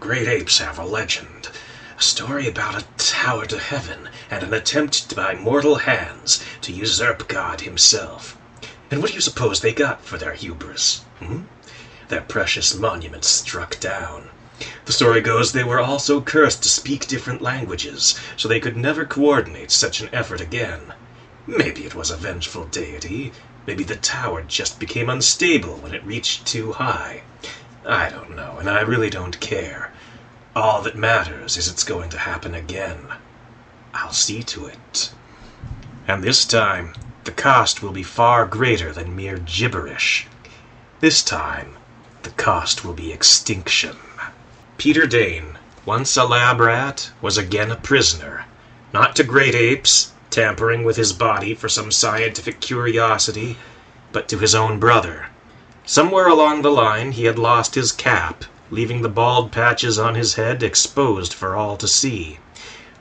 great apes have a legend. A story about a tower to heaven and an attempt by mortal hands to usurp God himself. And what do you suppose they got for their hubris? Their precious monuments struck down. The story goes they were also cursed to speak different languages, so they could never coordinate such an effort again. Maybe it was a vengeful deity. Maybe the tower just became unstable when it reached too high. I don't know, and I really don't care. All that matters is it's going to happen again. I'll see to it. And this time, the cost will be far greater than mere gibberish. This time, the cost will be extinction. Peter Dane, once a lab rat, was again a prisoner. Not to great apes, tampering with his body for some scientific curiosity, but to his own brother. Somewhere along the line he had lost his cap, leaving the bald patches on his head exposed for all to see.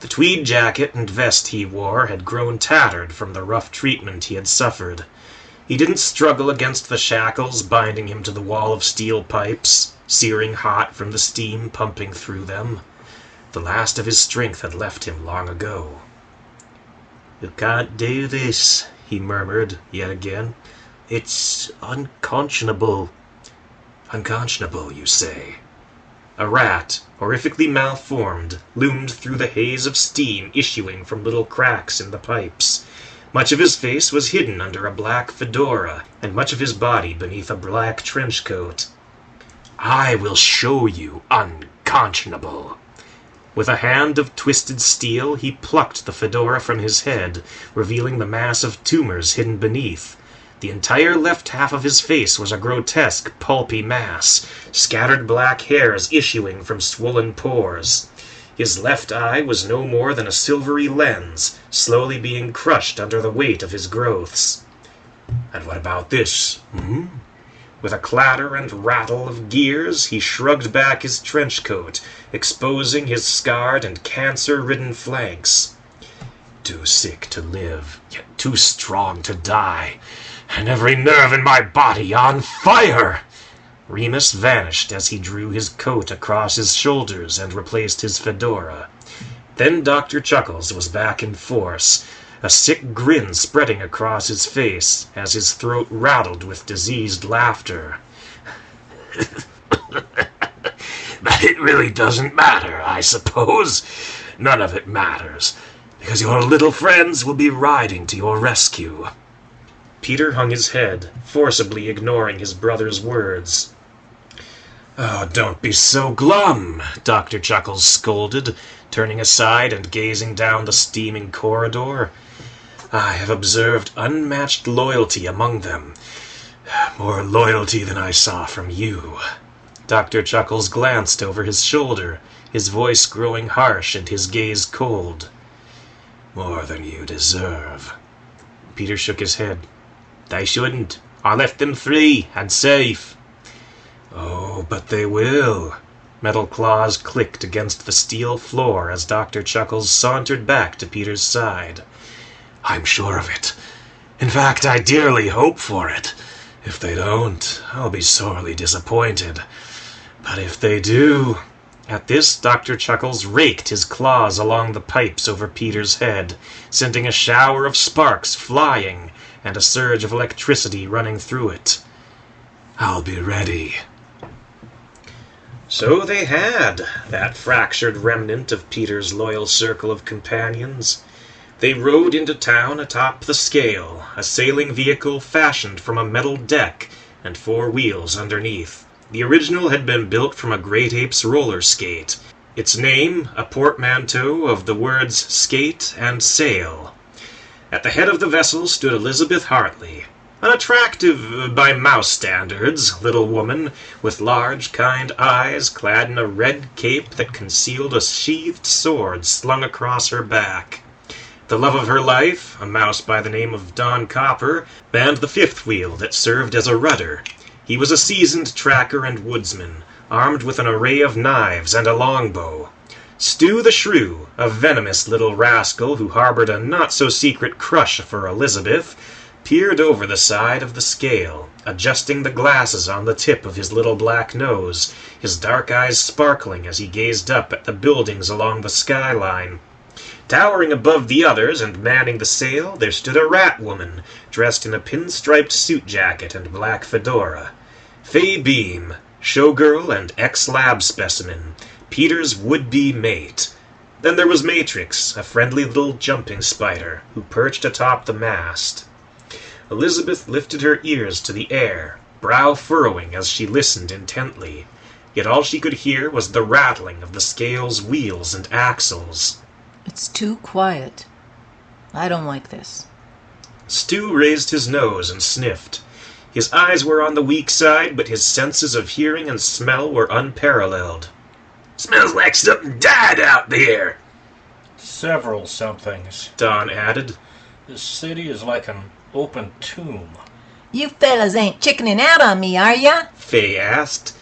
The tweed jacket and vest he wore had grown tattered from the rough treatment he had suffered. He didn't struggle against the shackles binding him to the wall of steel pipes, searing hot from the steam pumping through them. The last of his strength had left him long ago. "You can't do this," he murmured yet again. "It's unconscionable." Unconscionable, you say? A rat, horrifically malformed, loomed through the haze of steam issuing from little cracks in the pipes. Much of his face was hidden under a black fedora, and much of his body beneath a black trench coat. "I will show you unconscionable." With a hand of twisted steel, he plucked the fedora from his head, revealing the mass of tumors hidden beneath. The entire left half of his face was a grotesque, pulpy mass, scattered black hairs issuing from swollen pores. His left eye was no more than a silvery lens, slowly being crushed under the weight of his growths. "And what about this, With a clatter and rattle of gears, he shrugged back his trench coat, exposing his scarred and cancer-ridden flanks. "Too sick to live, yet too strong to die, and every nerve in my body on fire!" Remus vanished as he drew his coat across his shoulders and replaced his fedora. Then Dr. Chuckles was back in force, a sick grin spreading across his face as his throat rattled with diseased laughter. "But it really doesn't matter, I suppose. None of it matters, because your little friends will be riding to your rescue." Peter hung his head, forcibly ignoring his brother's words. "Oh, don't be so glum," Dr. Chuckles scolded, turning aside and gazing down the steaming corridor. "I have observed unmatched loyalty among them. More loyalty than I saw from you." Dr. Chuckles glanced over his shoulder, his voice growing harsh and his gaze cold. "More than you deserve." Peter shook his head. "They shouldn't. I left them free and safe." "Oh, but they will." Metal claws clicked against the steel floor as Dr. Chuckles sauntered back to Peter's side. "I'm sure of it. In fact, I dearly hope for it. If they don't, I'll be sorely disappointed. But if they do..." At this, Dr. Chuckles raked his claws along the pipes over Peter's head, sending a shower of sparks flying and a surge of electricity running through it. "I'll be ready." So they had, that fractured remnant of Peter's loyal circle of companions. They rode into town atop the scale, a sailing vehicle fashioned from a metal deck and 4 wheels underneath. The original had been built from a great ape's roller skate, its name a portmanteau of the words skate and sail. At the head of the vessel stood Elizabeth Hartley, an attractive, by mouse standards, little woman with large, kind eyes, clad in a red cape that concealed a sheathed sword slung across her back. The love of her life, a mouse by the name of Don Copper, manned the 5th wheel that served as a rudder. He was a seasoned tracker and woodsman, armed with an array of knives and a longbow. Stu the Shrew, a venomous little rascal who harbored a not-so-secret crush for Elizabeth, peered over the side of the scale, adjusting the glasses on the tip of his little black nose, his dark eyes sparkling as he gazed up at the buildings along the skyline. Towering above the others and manning the sail, there stood a rat woman, dressed in a pinstriped suit jacket and black fedora. Fay Beam, showgirl and ex-lab specimen, Peter's would-be mate. Then there was Matrix, a friendly little jumping spider, who perched atop the mast. Elizabeth lifted her ears to the air, brow furrowing as she listened intently. Yet all she could hear was the rattling of the scale's wheels and axles. It's too quiet. I don't like this. Stu raised his nose and sniffed. His eyes were on the weak side, but his senses of hearing and smell were unparalleled. "Smells like something died out there." Several somethings, Don added. This city is like an open tomb. You fellas ain't chickening out on me, are ya? Fay asked.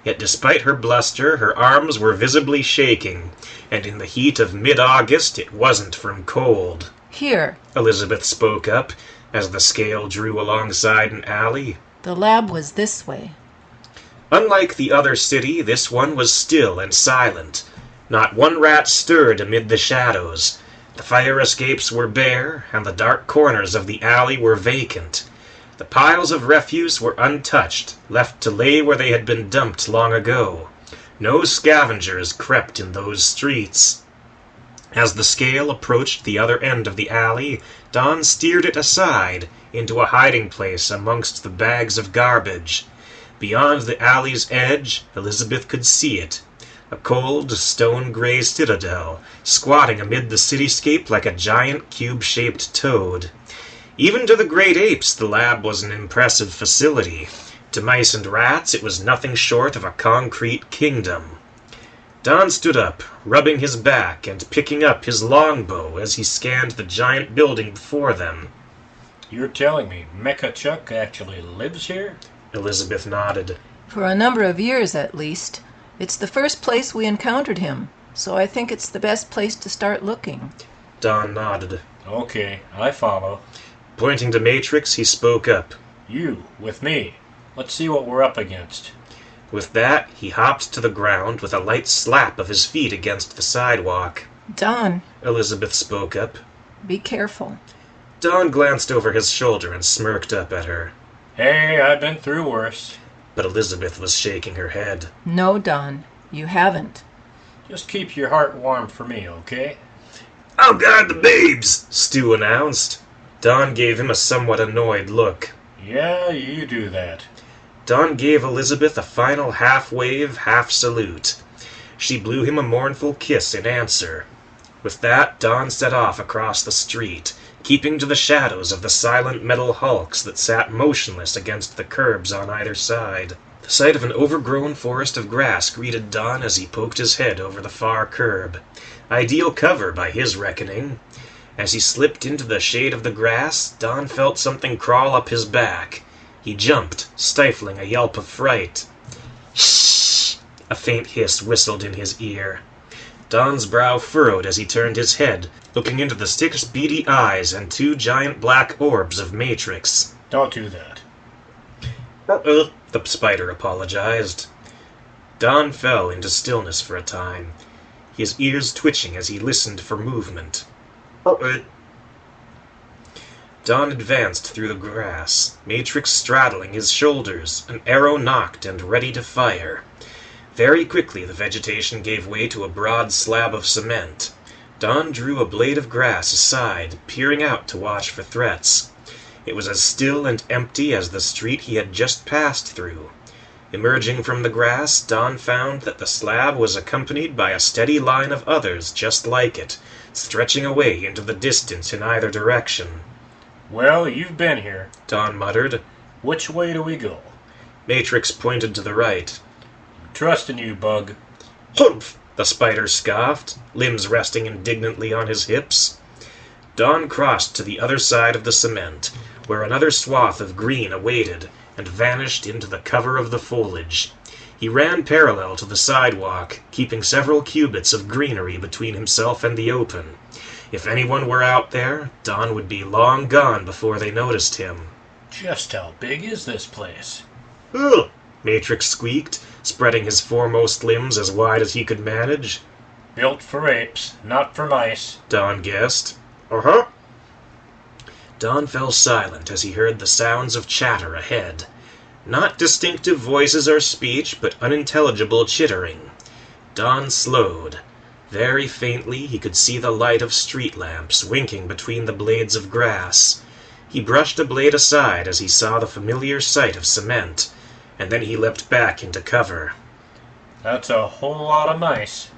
Yet despite her bluster, her arms were visibly shaking, and in the heat of mid-August it wasn't from cold. Here. Elizabeth spoke up, as the scale drew alongside an alley. The lab was this way. Unlike the other city, this one was still and silent. Not one rat stirred amid the shadows. The fire escapes were bare, and the dark corners of the alley were vacant. The piles of refuse were untouched, left to lay where they had been dumped long ago. No scavengers crept in those streets. As the scale approached the other end of the alley, Don steered it aside into a hiding place amongst the bags of garbage. Beyond the alley's edge, Elizabeth could see it. A cold, stone-gray citadel, squatting amid the cityscape like a giant cube-shaped toad. Even to the great apes, the lab was an impressive facility. To mice and rats, it was nothing short of a concrete kingdom. Don stood up, rubbing his back and picking up his longbow as he scanned the giant building before them. You're telling me Mecha Chuck actually lives here? Elizabeth nodded. For a number of years, at least. It's the first place we encountered him, so I think it's the best place to start looking. Don nodded. Okay, I follow. Pointing to Matrix, he spoke up. You, with me. Let's see what we're up against. With that, he hopped to the ground with a light slap of his feet against the sidewalk. Don, Elizabeth spoke up. be careful. Don glanced over his shoulder and smirked up at her. Hey, I've been through worse. But Elizabeth was shaking her head. No, Don, you haven't. Just keep your heart warm for me, okay? "I'll guard the babes," Stu announced. Don gave him a somewhat annoyed look. Yeah, you do that. Don gave Elizabeth a final half-wave, half-salute. She blew him a mournful kiss in answer. With that, Don set off across the street, keeping to the shadows of the silent metal hulks that sat motionless against the curbs on either side. The sight of an overgrown forest of grass greeted Don as he poked his head over the far curb. Ideal cover by his reckoning. As he slipped into the shade of the grass, Don felt something crawl up his back. He jumped, stifling a yelp of fright. "Shh!" A faint hiss whistled in his ear. Don's brow furrowed as he turned his head, looking into the 6 beady eyes and 2 giant black orbs of Matrix. Don't do that. The spider apologized. Don fell into stillness for a time, his ears twitching as he listened for movement. Don advanced through the grass, Matrix straddling his shoulders, an arrow nocked and ready to fire. Very quickly the vegetation gave way to a broad slab of cement. Don drew a blade of grass aside, peering out to watch for threats. It was as still and empty as the street he had just passed through. Emerging from the grass, Don found that the slab was accompanied by a steady line of others just like it, stretching away into the distance in either direction. Well, you've been here. Don muttered. Which way do we go? Matrix pointed to the right. Trust in you, Bug. "Humph!" the spider scoffed, limbs resting indignantly on his hips. Don crossed to the other side of the cement, where another swath of green awaited, and vanished into the cover of the foliage. He ran parallel to the sidewalk, keeping several cubits of greenery between himself and the open. If anyone were out there, Don would be long gone before they noticed him. Just how big is this place? Ugh, Matrix squeaked, spreading his foremost limbs as wide as he could manage. Built for apes, not for mice, Don guessed. Uh-huh. Don fell silent as he heard the sounds of chatter ahead. Not distinctive voices or speech, but unintelligible chittering. Don slowed. Very faintly he could see the light of street lamps winking between the blades of grass. He brushed a blade aside as he saw the familiar sight of cement, and then he leapt back into cover. That's a whole lot of mice.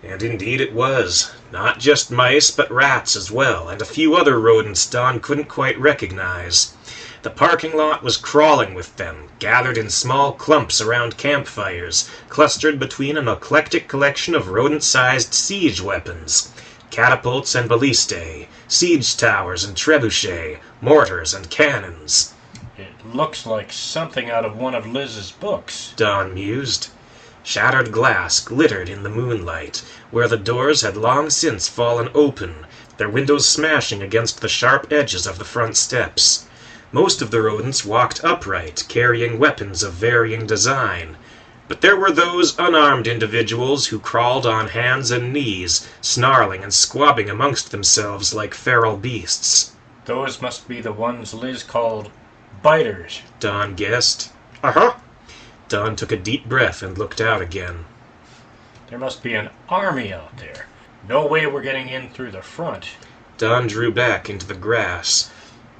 And indeed it was. Not just mice, but rats as well, and a few other rodents Don couldn't quite recognize. The parking lot was crawling with them, gathered in small clumps around campfires, clustered between an eclectic collection of rodent-sized siege weapons. Catapults and ballistae, siege towers and trebuchets, mortars and cannons. It looks like something out of one of Liz's books, Don mused. Shattered glass glittered in the moonlight, where the doors had long since fallen open, their windows smashing against the sharp edges of the front steps. Most of the rodents walked upright, carrying weapons of varying design. But there were those unarmed individuals who crawled on hands and knees, snarling and squabbing amongst themselves like feral beasts. Those must be the ones Liz called biters, Don guessed. Uh-huh. Don took a deep breath and looked out again. There must be an army out there. No way we're getting in through the front. Don drew back into the grass.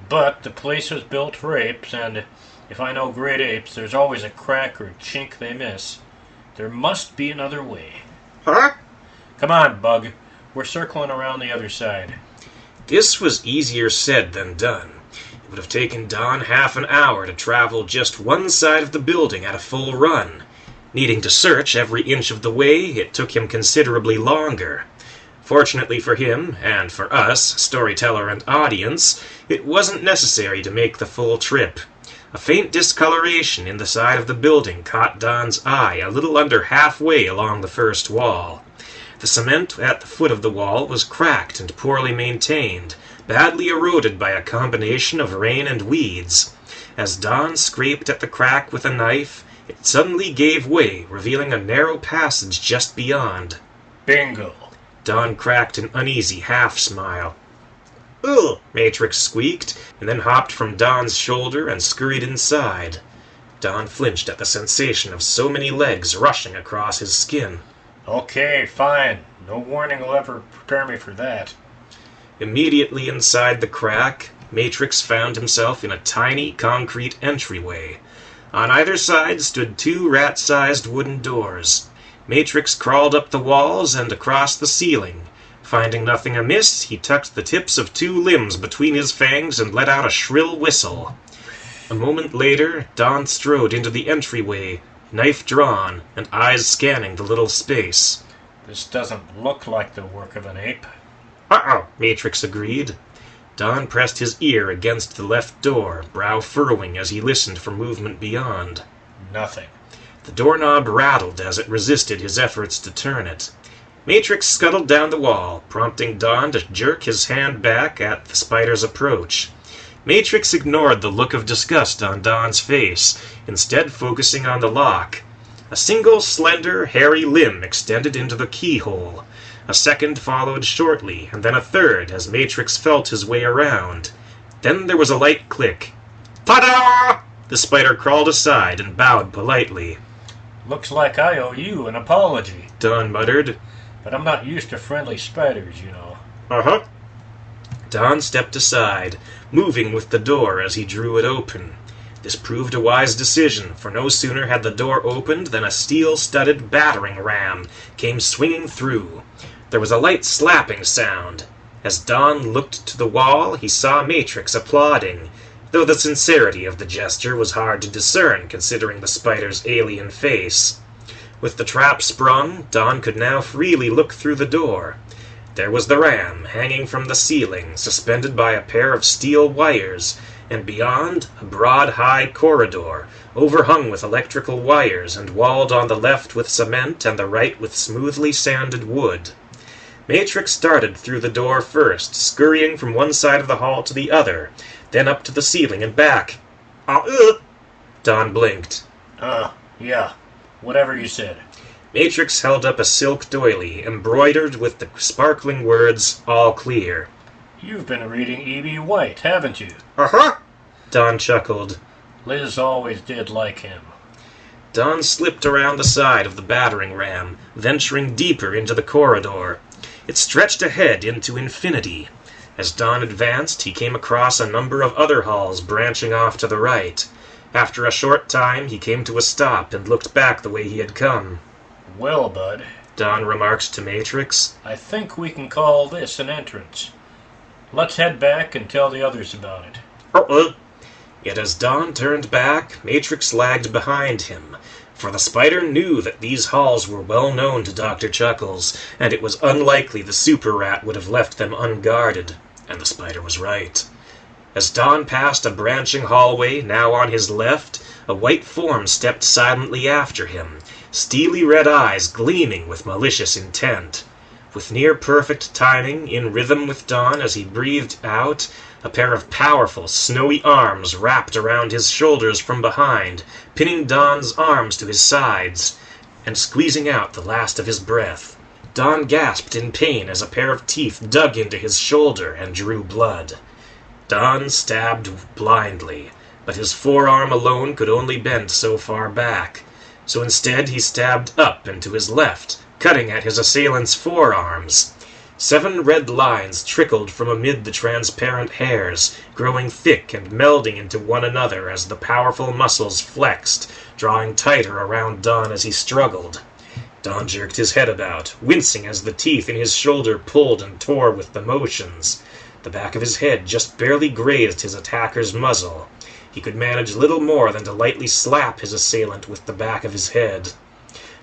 But the place was built for apes, and if I know great apes, there's always a crack or chink they miss. There must be another way. Huh? Come on, Bug. We're circling around the other side. This was easier said than done. It would have taken Don half an hour to travel just one side of the building at a full run. Needing to search every inch of the way, it took him considerably longer. Fortunately for him, and for us, storyteller and audience, it wasn't necessary to make the full trip. A faint discoloration in the side of the building caught Don's eye a little under halfway along the first wall. The cement at the foot of the wall was cracked and poorly maintained, badly eroded by a combination of rain and weeds. As Don scraped at the crack with a knife, it suddenly gave way, revealing a narrow passage just beyond. Bingo! Don cracked an uneasy half-smile. "Ugh!" Matrix squeaked, and then hopped from Don's shoulder and scurried inside. Don flinched at the sensation of so many legs rushing across his skin. Okay, fine. No warning will ever prepare me for that. Immediately inside the crack, Matrix found himself in a tiny concrete entryway. On either side stood two rat-sized wooden doors. Matrix crawled up the walls and across the ceiling. Finding nothing amiss, he tucked the tips of two limbs between his fangs and let out a shrill whistle. A moment later, Don strode into the entryway, knife drawn, and eyes scanning the little space. This doesn't look like the work of an ape. Uh-oh, Matrix agreed. Don pressed his ear against the left door, brow furrowing as he listened for movement beyond. Nothing. The doorknob rattled as it resisted his efforts to turn it. Matrix scuttled down the wall, prompting Don to jerk his hand back at the spider's approach. Matrix ignored the look of disgust on Don's face, instead focusing on the lock. A single, slender, hairy limb extended into the keyhole. A second followed shortly, and then a third as Matrix felt his way around. Then there was a light click. Ta-da! The spider crawled aside and bowed politely. Looks like I owe you an apology. Don muttered. But I'm not used to friendly spiders, you know. Uh-huh. Don stepped aside, moving with the door as he drew it open. This proved a wise decision, for no sooner had the door opened than a steel-studded battering ram came swinging through. There was a light slapping sound. As Don looked to the wall, he saw Matrix applauding, though the sincerity of the gesture was hard to discern considering the spider's alien face. With the trap sprung, Don could now freely look through the door. There was the ram, hanging from the ceiling, suspended by a pair of steel wires, and beyond, a broad, high corridor, overhung with electrical wires and walled on the left with cement and the right with smoothly sanded wood. Matrix started through the door first, scurrying from one side of the hall to the other, then up to the ceiling and back. Don blinked. Yeah. Whatever you said. Matrix held up a silk doily, embroidered with the sparkling words, "All clear." You've been reading E.B. White, haven't you? Uh-huh, Don chuckled. Liz always did like him. Don slipped around the side of the battering ram, venturing deeper into the corridor. It stretched ahead into infinity. As Don advanced, he came across a number of other halls branching off to the right. After a short time, he came to a stop and looked back the way he had come. Well, Bud, Don remarked to Matrix, I think we can call this an entrance. Let's head back and tell the others about it. Yet as Don turned back, Matrix lagged behind him, for the spider knew that these halls were well known to Dr. Chuckles, and it was unlikely the super rat would have left them unguarded, and the spider was right. As Don passed a branching hallway, now on his left, a white form stepped silently after him, steely red eyes gleaming with malicious intent. With near-perfect timing, in rhythm with Don as he breathed out, a pair of powerful, snowy arms wrapped around his shoulders from behind, pinning Don's arms to his sides, and squeezing out the last of his breath. Don gasped in pain as a pair of teeth dug into his shoulder and drew blood. Don stabbed blindly, but his forearm alone could only bend so far back. So instead he stabbed up and to his left, cutting at his assailant's forearms. 7 red lines trickled from amid the transparent hairs, growing thick and melding into one another as the powerful muscles flexed, drawing tighter around Don as he struggled. Don jerked his head about, wincing as the teeth in his shoulder pulled and tore with the motions. The back of his head just barely grazed his attacker's muzzle. He could manage little more than to lightly slap his assailant with the back of his head.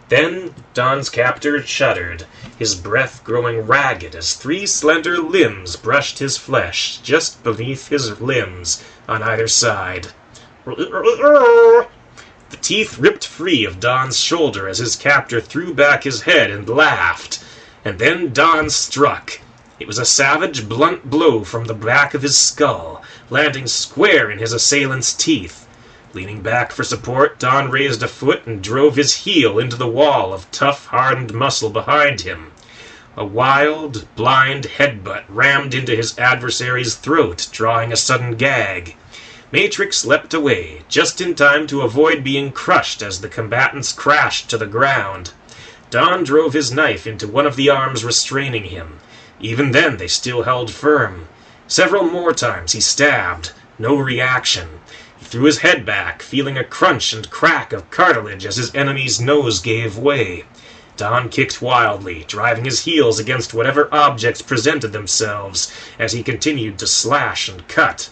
Then Don's captor shuddered, his breath growing ragged as 3 slender limbs brushed his flesh just beneath his limbs on either side. The teeth ripped free of Don's shoulder as his captor threw back his head and laughed. And then Don struck. It was a savage, blunt blow from the back of his skull, landing square in his assailant's teeth. Leaning back for support, Don raised a foot and drove his heel into the wall of tough, hardened muscle behind him. A wild, blind headbutt rammed into his adversary's throat, drawing a sudden gag. Matrix leapt away, just in time to avoid being crushed as the combatants crashed to the ground. Don drove his knife into one of the arms restraining him. Even then they still held firm. Several more times he stabbed. No reaction. He threw his head back, feeling a crunch and crack of cartilage as his enemy's nose gave way. Don kicked wildly, driving his heels against whatever objects presented themselves as he continued to slash and cut.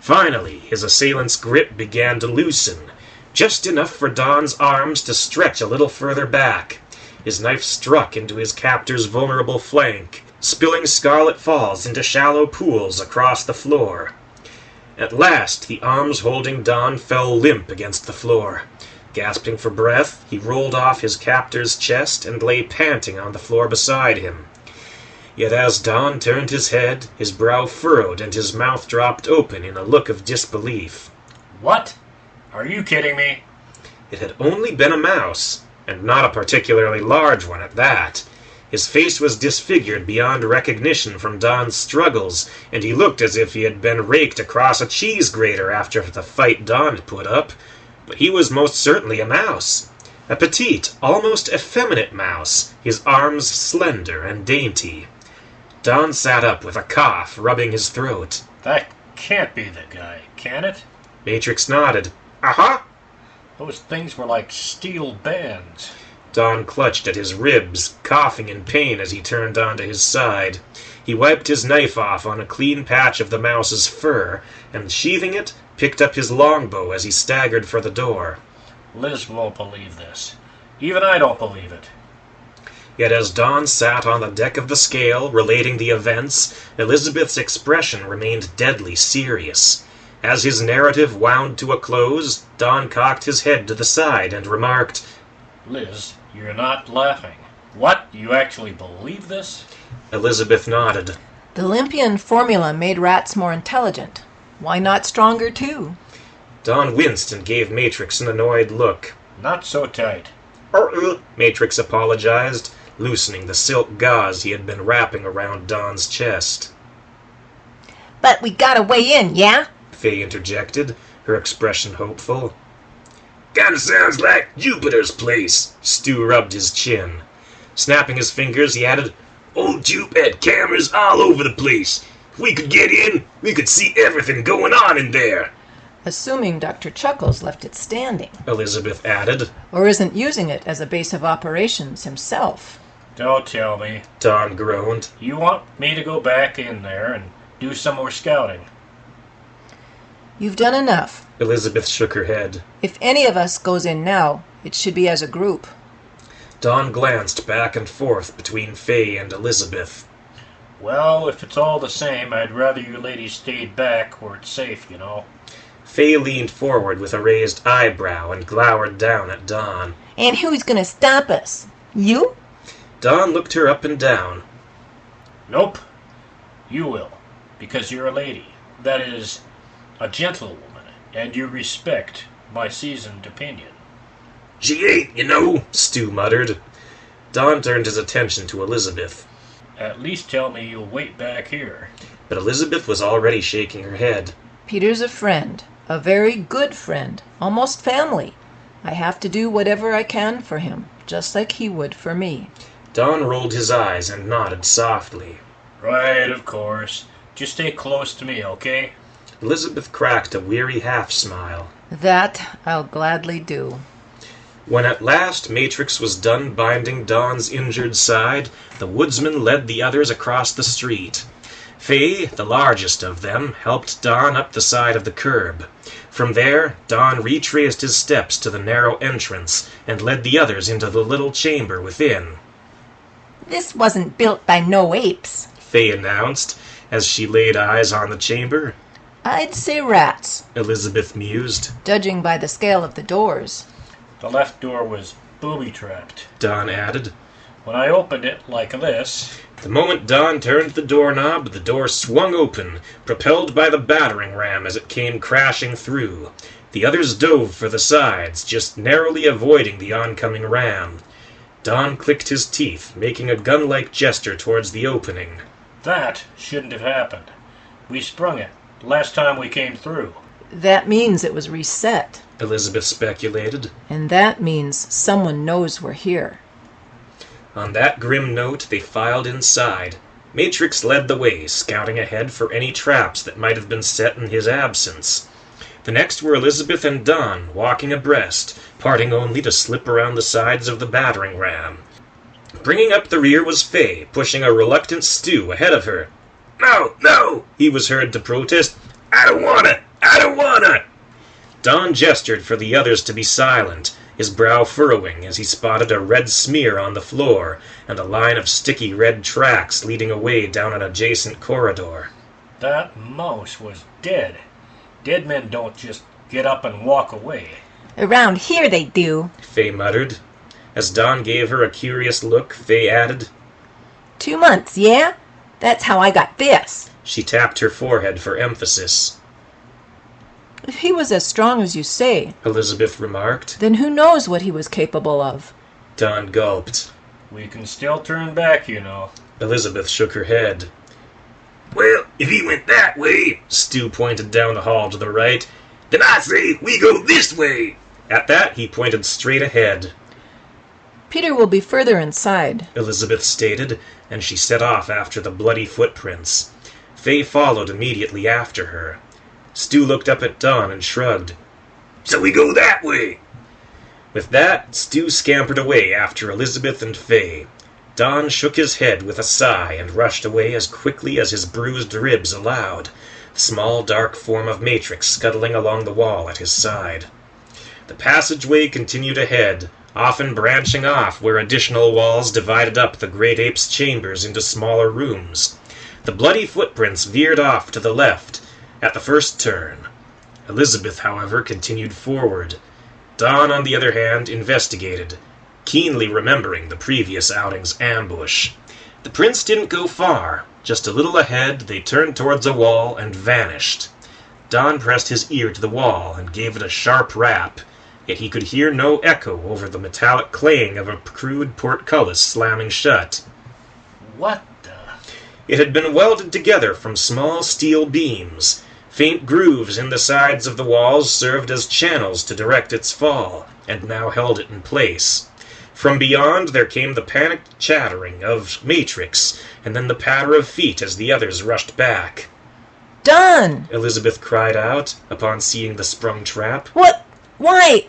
Finally, his assailant's grip began to loosen, just enough for Don's arms to stretch a little further back. His knife struck into his captor's vulnerable flank, spilling scarlet falls into shallow pools across the floor. At last, the arms holding Don fell limp against the floor. Gasping for breath, he rolled off his captor's chest and lay panting on the floor beside him. Yet as Don turned his head, his brow furrowed and his mouth dropped open in a look of disbelief. What? Are you kidding me? It had only been a mouse, and not a particularly large one at that. His face was disfigured beyond recognition from Don's struggles, and he looked as if he had been raked across a cheese grater after the fight Don had put up. But he was most certainly a mouse. A petite, almost effeminate mouse, his arms slender and dainty. Don sat up with a cough, rubbing his throat. That can't be the guy, can it? Matrix nodded. Uh-huh. Those things were like steel bands. Don clutched at his ribs, coughing in pain as he turned onto his side. He wiped his knife off on a clean patch of the mouse's fur, and sheathing it, picked up his longbow as he staggered for the door. Liz won't believe this. Even I don't believe it. Yet as Don sat on the deck of the scale, relating the events, Elizabeth's expression remained deadly serious. As his narrative wound to a close, Don cocked his head to the side and remarked, Liz, you're not laughing. What? You actually believe this? Elizabeth nodded. The Olympian formula made rats more intelligent. Why not stronger, too? Don winced and gave Matrix an annoyed look. Not so tight. Matrix apologized, loosening the silk gauze he had been wrapping around Don's chest. But we got a way in, yeah? Faye interjected, her expression hopeful. Kinda sounds like Jupiter's place. Stu rubbed his chin. Snapping his fingers, he added, Old Jupe had cameras all over the place. If we could get in, we could see everything going on in there. Assuming Dr. Chuckles left it standing. Elizabeth added. Or isn't using it as a base of operations himself. Don't tell me. Don groaned. You want me to go back in there and do some more scouting? You've done enough. Elizabeth shook her head. If any of us goes in now, it should be as a group. Don glanced back and forth between Faye and Elizabeth. Well, if it's all the same, I'd rather you ladies stayed back where it's safe, you know. Faye leaned forward with a raised eyebrow and glowered down at Don. And who's gonna stop us? You? Don looked her up and down. Nope. You will. Because you're a lady. That is, a gentlewoman. And you respect my seasoned opinion. She ain't, you know, Stu muttered. Don turned his attention to Elizabeth. At least tell me you'll wait back here. But Elizabeth was already shaking her head. Peter's a friend. A very good friend. Almost family. I have to do whatever I can for him, just like he would for me. Don rolled his eyes and nodded softly. Right, of course. Just stay close to me, okay? Elizabeth cracked a weary half-smile. That I'll gladly do. When at last Matrix was done binding Don's injured side, the woodsman led the others across the street. Faye, the largest of them, helped Don up the side of the curb. From there, Don retraced his steps to the narrow entrance and led the others into the little chamber within. This wasn't built by no apes, Faye announced, as she laid eyes on the chamber. I'd say rats, Elizabeth mused. judging by the scale of the doors. The left door was booby-trapped. Don added. When I opened it like this... The moment Don turned the doorknob, the door swung open, propelled by the battering ram as it came crashing through. The others dove for the sides, just narrowly avoiding the oncoming ram. Don clicked his teeth, making a gun-like gesture towards the opening. That shouldn't have happened. We sprung it last time we came through. That means it was reset. Elizabeth speculated. And that means someone knows we're here. On that grim note, they filed inside. Matrix led the way, scouting ahead for any traps that might have been set in his absence. The next were Elizabeth and Don, walking abreast, parting only to slip around the sides of the battering ram. Bringing up the rear was Faye, pushing a reluctant Stu ahead of her. No, he was heard to protest. I don't wanna! Don gestured for the others to be silent, his brow furrowing as he spotted a red smear on the floor and a line of sticky red tracks leading away down an adjacent corridor. That mouse was dead. Dead men don't just get up and walk away. Around here they do, Faye muttered. As Don gave her a curious look, Faye added, 2 months, yeah? That's how I got this. She tapped her forehead for emphasis. If he was as strong as you say, Elizabeth remarked. then who knows what he was capable of? Don gulped. We can still turn back, you know. Elizabeth shook her head. Well, if he went that way, Stu pointed down the hall to the right, then I say we go this way. At that, he pointed straight ahead. Peter will be further inside, Elizabeth stated, and she set off after the bloody footprints. Faye followed immediately after her. Stu looked up at Don and shrugged. So we go that way. With that, Stu scampered away after Elizabeth and Faye. Don shook his head with a sigh and rushed away as quickly as his bruised ribs allowed, the small dark form of Matrix scuttling along the wall at his side. The passageway continued ahead, often branching off where additional walls divided up the great ape's chambers into smaller rooms. The bloody footprints veered off to the left at the first turn. Elizabeth, however, continued forward. Don, on the other hand, investigated, keenly remembering the previous outing's ambush. The prints didn't go far. Just a little ahead, they turned towards a wall and vanished. Don pressed his ear to the wall and gave it a sharp rap, yet he could hear no echo over the metallic clang of a crude portcullis slamming shut. What the? It had been welded together from small steel beams. Faint grooves in the sides of the walls served as channels to direct its fall, and now held it in place. From beyond there came the panicked chattering of Matrix, and then the patter of feet as the others rushed back. Don! Elizabeth cried out, upon seeing the sprung trap. What? Why?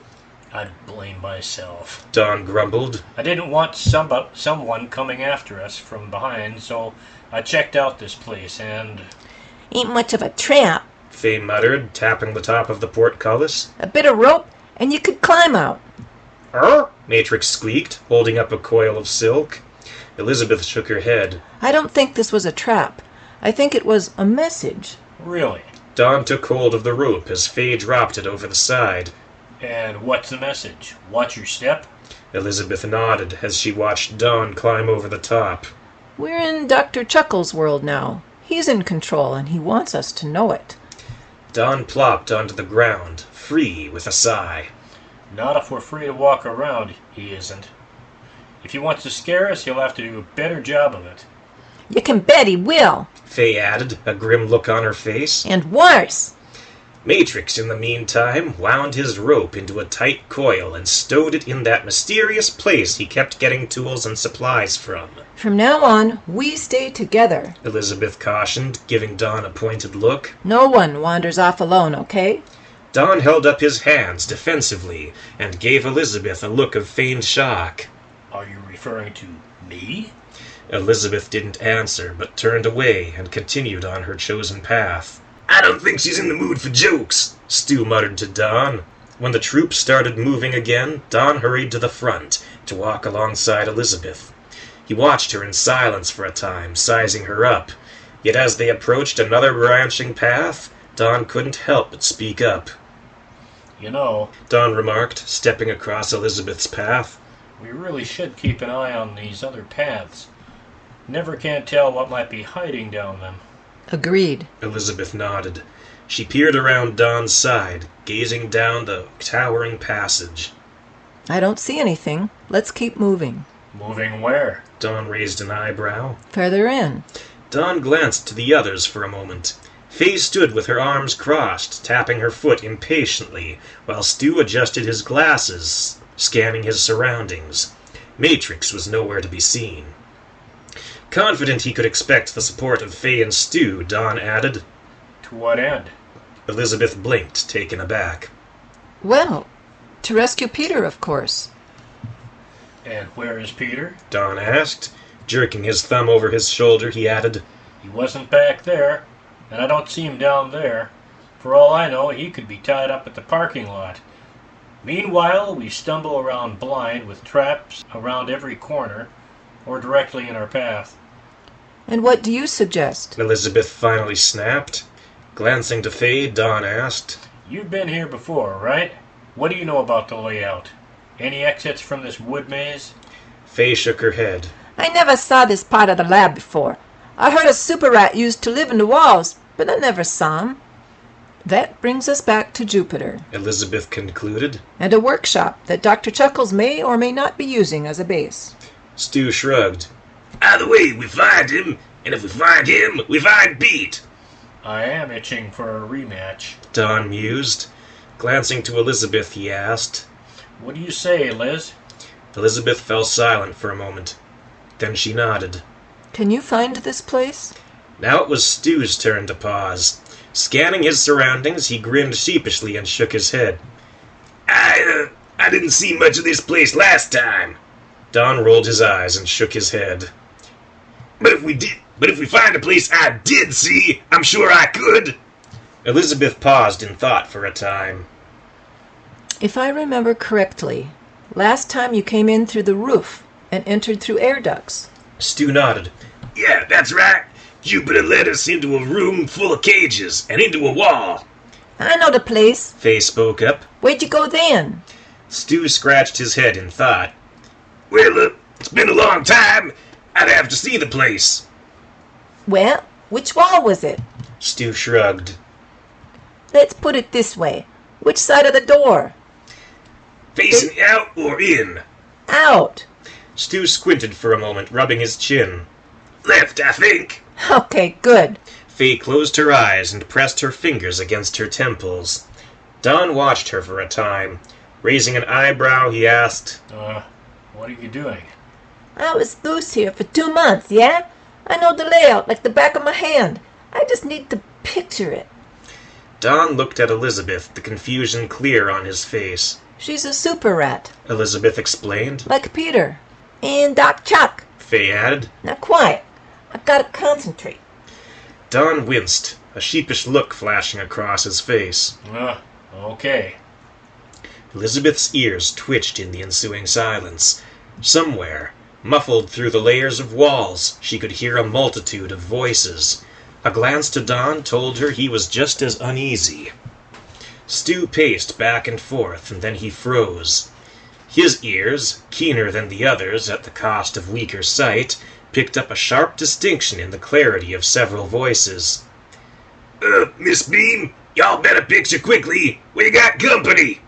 I'd blame myself. Don grumbled. I didn't want someone coming after us from behind, so I checked out this place and... Ain't much of a trap. Faye muttered, tapping the top of the portcullis. A bit of rope, and you could climb out. Matrix squeaked, holding up a coil of silk. Elizabeth shook her head. I don't think this was a trap. I think it was a message. Really? Don took hold of the rope as Faye dropped it over the side. And what's the message? Watch your step? Elizabeth nodded as she watched Don climb over the top. We're in Dr. Chuckles' world now. He's in control, and he wants us to know it. Don plopped onto the ground, free with a sigh. Not if we're free to walk around, he isn't. If he wants to scare us, he'll have to do a better job of it. You can bet he will. Faye added, a grim look on her face. And worse. Matrix, in the meantime, wound his rope into a tight coil and stowed it in that mysterious place he kept getting tools and supplies from. From now on, we stay together, Elizabeth cautioned, giving Don a pointed look. No one wanders off alone, okay? Don held up his hands defensively and gave Elizabeth a look of feigned shock. Are you referring to me? Elizabeth didn't answer, but turned away and continued on her chosen path. I don't think she's in the mood for jokes, Stu muttered to Don. When the troop started moving again, Don hurried to the front to walk alongside Elizabeth. He watched her in silence for a time, sizing her up. Yet as they approached another branching path, Don couldn't help but speak up. You know, Don remarked, stepping across Elizabeth's path. We really should keep an eye on these other paths. Never can tell what might be hiding down them. Agreed. Elizabeth nodded. She peered around Don's side, gazing down the towering passage. I don't see anything. Let's keep moving. Moving where? Don raised an eyebrow. Further in. Don glanced to the others for a moment. Faye stood with her arms crossed, tapping her foot impatiently, while Stu adjusted his glasses, scanning his surroundings. Matrix was nowhere to be seen. Confident he could expect the support of Faye and Stu, Don added. To what end? Elizabeth blinked, taken aback. Well, to rescue Peter, of course. And where is Peter? Don asked. Jerking his thumb over his shoulder, he added, He wasn't back there, and I don't see him down there. For all I know, he could be tied up at the parking lot. Meanwhile, we stumble around blind with traps around every corner, or directly in our path. And what do you suggest? Elizabeth finally snapped. Glancing to Faye, Don asked, You've been here before, right? What do you know about the layout? Any exits from this wood maze? Faye shook her head. I never saw this part of the lab before. I heard a super rat used to live in the walls, but I never saw him. That brings us back to Jupiter. Elizabeth concluded. And a workshop that Dr. Chuckles may or may not be using as a base. Stu shrugged. Either way, we find him, and if we find him, we find Pete. I am itching for a rematch. Don mused. Glancing to Elizabeth, he asked, What do you say, Liz? Elizabeth fell silent for a moment. Then she nodded. Can you find this place? Now it was Stu's turn to pause. Scanning his surroundings, he grinned sheepishly and shook his head. I didn't see much of this place last time. Don rolled his eyes and shook his head. But if we find a place I did see, I'm sure I could. Elizabeth paused in thought for a time. If I remember correctly, last time you came in through the roof and entered through air ducts. Stu nodded. Yeah, that's right. Jupiter led us into a room full of cages and into a wall. I know the place. Faye spoke up. Where'd you go then? Stu scratched his head in thought. Well, it's been a long time. I'd have to see the place. Well, which wall was it? Stu shrugged. Let's put it this way. Which side of the door? Facing out or in? Out. Stu squinted for a moment, rubbing his chin. Left, I think. Okay, good. Faye closed her eyes and pressed her fingers against her temples. Don watched her for a time. Raising an eyebrow, he asked, What are you doing? I was loose here for 2 months, yeah? I know the layout like the back of my hand. I just need to picture it. Don looked at Elizabeth, the confusion clear on his face. She's a super rat. Elizabeth explained. Like Peter. And Doc Chuck. Faye added. Now quiet. I've got to concentrate. Don winced, a sheepish look flashing across his face. Okay. Elizabeth's ears twitched in the ensuing silence. Somewhere, muffled through the layers of walls, she could hear a multitude of voices. A glance to Don told her he was just as uneasy. Stu paced back and forth, and then he froze. His ears, keener than the others at the cost of weaker sight, picked up a sharp distinction in the clarity of several voices. Miss Beam, y'all better picture quickly. We got company.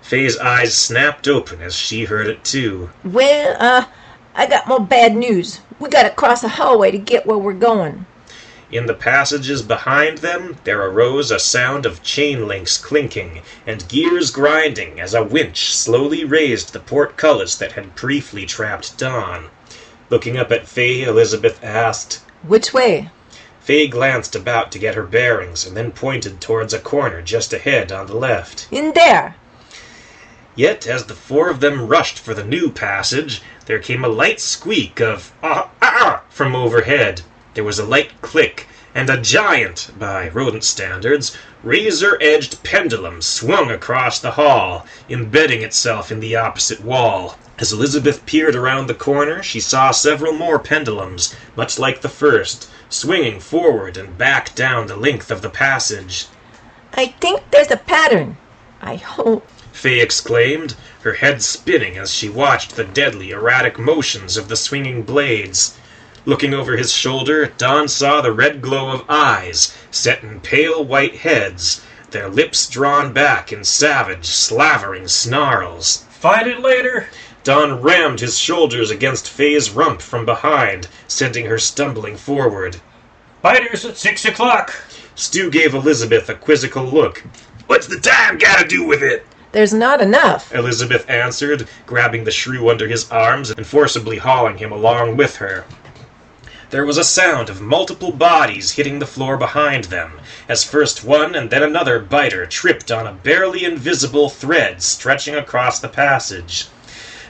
Faye's eyes snapped open as she heard it too. Well, I got more bad news. We gotta cross a hallway to get where we're going. In the passages behind them, there arose a sound of chain links clinking and gears grinding as a winch slowly raised the portcullis that had briefly trapped Don. Looking up at Faye, Elizabeth asked, Which way? Faye glanced about to get her bearings and then pointed towards a corner just ahead on the left. In there. Yet, as the four of them rushed for the new passage, there came a light squeak of from overhead. There was a light click, and a giant, by rodent standards, razor-edged pendulum swung across the hall, embedding itself in the opposite wall. As Elizabeth peered around the corner, she saw several more pendulums, much like the first, swinging forward and back down the length of the passage. I think there's a pattern. I hope. Faye exclaimed, her head spinning as she watched the deadly, erratic motions of the swinging blades. Looking over his shoulder, Don saw the red glow of eyes, set in pale white heads, their lips drawn back in savage, slavering snarls. Find it later. Don rammed his shoulders against Faye's rump from behind, sending her stumbling forward. Biters at 6 o'clock. Stu gave Elizabeth a quizzical look. What's the time got to do with it? There's not enough, Elizabeth answered, grabbing the shrew under his arms and forcibly hauling him along with her. There was a sound of multiple bodies hitting the floor behind them, as first one and then another biter tripped on a barely invisible thread stretching across the passage.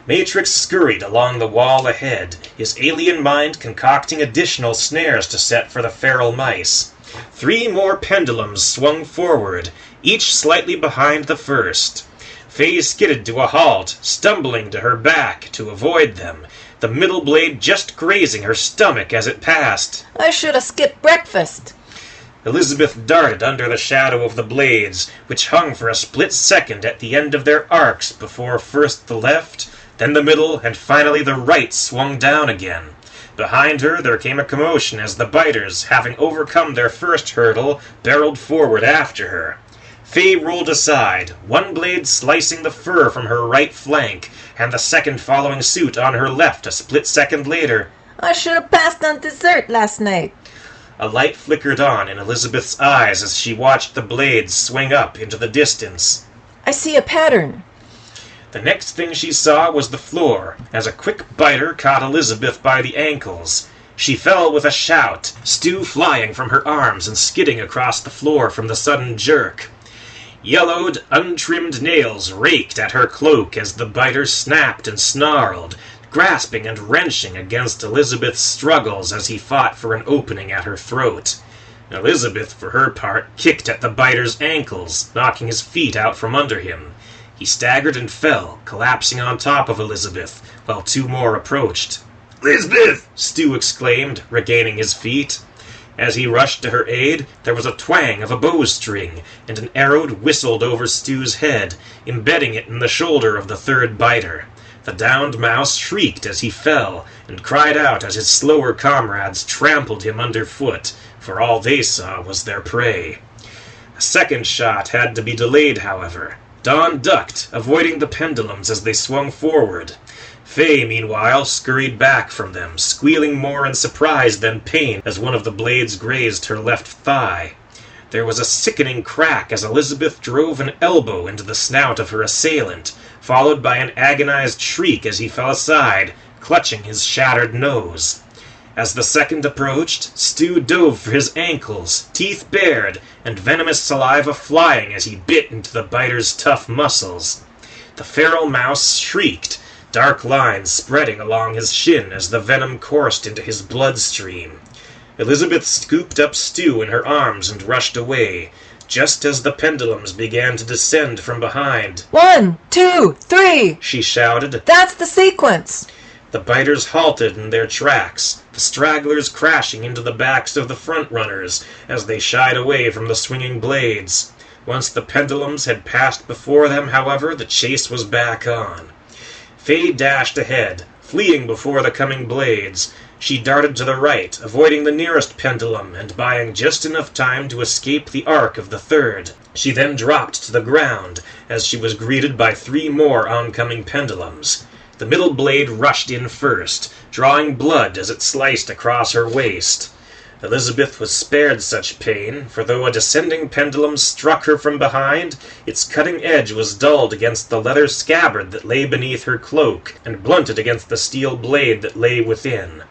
Matrix scurried along the wall ahead, his alien mind concocting additional snares to set for the feral mice. 3 more pendulums swung forward, each slightly behind the first. Faye skidded to a halt, stumbling to her back to avoid them, the middle blade just grazing her stomach as it passed. I should have skipped breakfast. Elizabeth darted under the shadow of the blades, which hung for a split second at the end of their arcs before first the left, then the middle, and finally the right swung down again. Behind her there came a commotion as the biters, having overcome their first hurdle, barreled forward after her. Faye rolled aside, one blade slicing the fur from her right flank, and the second following suit on her left a split second later. I should have passed on dessert last night. A light flickered on in Elizabeth's eyes as she watched the blades swing up into the distance. I see a pattern. The next thing she saw was the floor, as a quick biter caught Elizabeth by the ankles. She fell with a shout, Stu flying from her arms and skidding across the floor from the sudden jerk. Yellowed, untrimmed nails raked at her cloak as the biter snapped and snarled, grasping and wrenching against Elizabeth's struggles as he fought for an opening at her throat. Elizabeth, for her part, kicked at the biter's ankles, knocking his feet out from under him. He staggered and fell, collapsing on top of Elizabeth, while 2 more approached. "Elizabeth!" Stu exclaimed, regaining his feet. As he rushed to her aid, there was a twang of a bowstring, and an arrow whistled over Stu's head, embedding it in the shoulder of the third biter. The downed mouse shrieked as he fell, and cried out as his slower comrades trampled him underfoot, for all they saw was their prey. A second shot had to be delayed, however. Don ducked, avoiding the pendulums as they swung forward. Fay, meanwhile, scurried back from them, squealing more in surprise than pain as one of the blades grazed her left thigh. There was a sickening crack as Elizabeth drove an elbow into the snout of her assailant, followed by an agonized shriek as he fell aside, clutching his shattered nose. As the second approached, Stu dove for his ankles, teeth bared, and venomous saliva flying as he bit into the biter's tough muscles. The feral mouse shrieked, dark lines spreading along his shin as the venom coursed into his bloodstream. Elizabeth scooped up Stu in her arms and rushed away, just as the pendulums began to descend from behind. 1, 2, 3, she shouted. That's the sequence. The biters halted in their tracks, the stragglers crashing into the backs of the front runners as they shied away from the swinging blades. Once the pendulums had passed before them, however, the chase was back on. Fay dashed ahead, fleeing before the coming blades. She darted to the right, avoiding the nearest pendulum and buying just enough time to escape the arc of the third. She then dropped to the ground as she was greeted by 3 more oncoming pendulums. The middle blade rushed in first, drawing blood as it sliced across her waist. Elizabeth was spared such pain, for though a descending pendulum struck her from behind, its cutting edge was dulled against the leather scabbard that lay beneath her cloak, and blunted against the steel blade that lay within.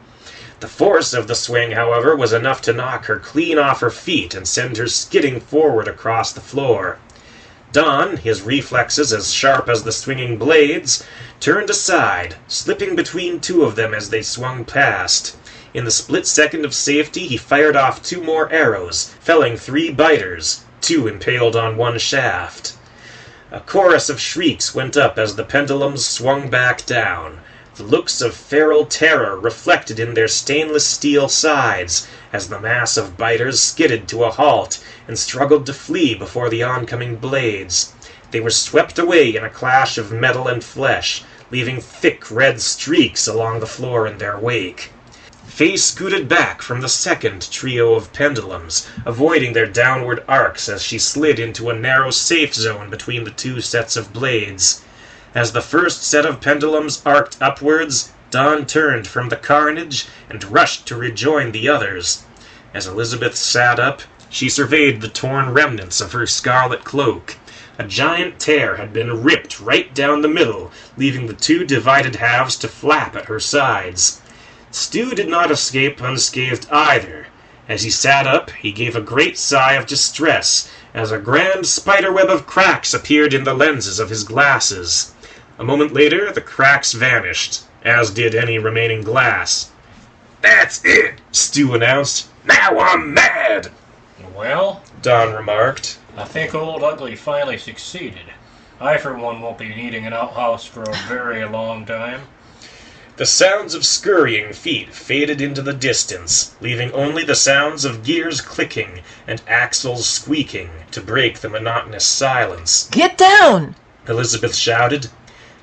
The force of the swing, however, was enough to knock her clean off her feet and send her skidding forward across the floor. Don, his reflexes as sharp as the swinging blades, turned aside, slipping between 2 of them as they swung past. In the split second of safety, he fired off 2 more arrows, felling 3 biters, 2 impaled on one shaft. A chorus of shrieks went up as the pendulums swung back down, the looks of feral terror reflected in their stainless steel sides as the mass of biters skidded to a halt and struggled to flee before the oncoming blades. They were swept away in a clash of metal and flesh, leaving thick red streaks along the floor in their wake. Fay scooted back from the second trio of pendulums, avoiding their downward arcs as she slid into a narrow safe zone between the 2 sets of blades. As the first set of pendulums arced upwards, Don turned from the carnage and rushed to rejoin the others. As Elizabeth sat up, she surveyed the torn remnants of her scarlet cloak. A giant tear had been ripped right down the middle, leaving the 2 divided halves to flap at her sides. Stu did not escape unscathed either. As he sat up, he gave a great sigh of distress as a grand spiderweb of cracks appeared in the lenses of his glasses. A moment later, the cracks vanished, as did any remaining glass. "That's it," Stu announced. "Now I'm mad." Well, Don remarked. I think Old Ugly finally succeeded. I, for one, won't be needing an outhouse for a very long time. The sounds of scurrying feet faded into the distance, leaving only the sounds of gears clicking and axles squeaking to break the monotonous silence. Get down! Elizabeth shouted.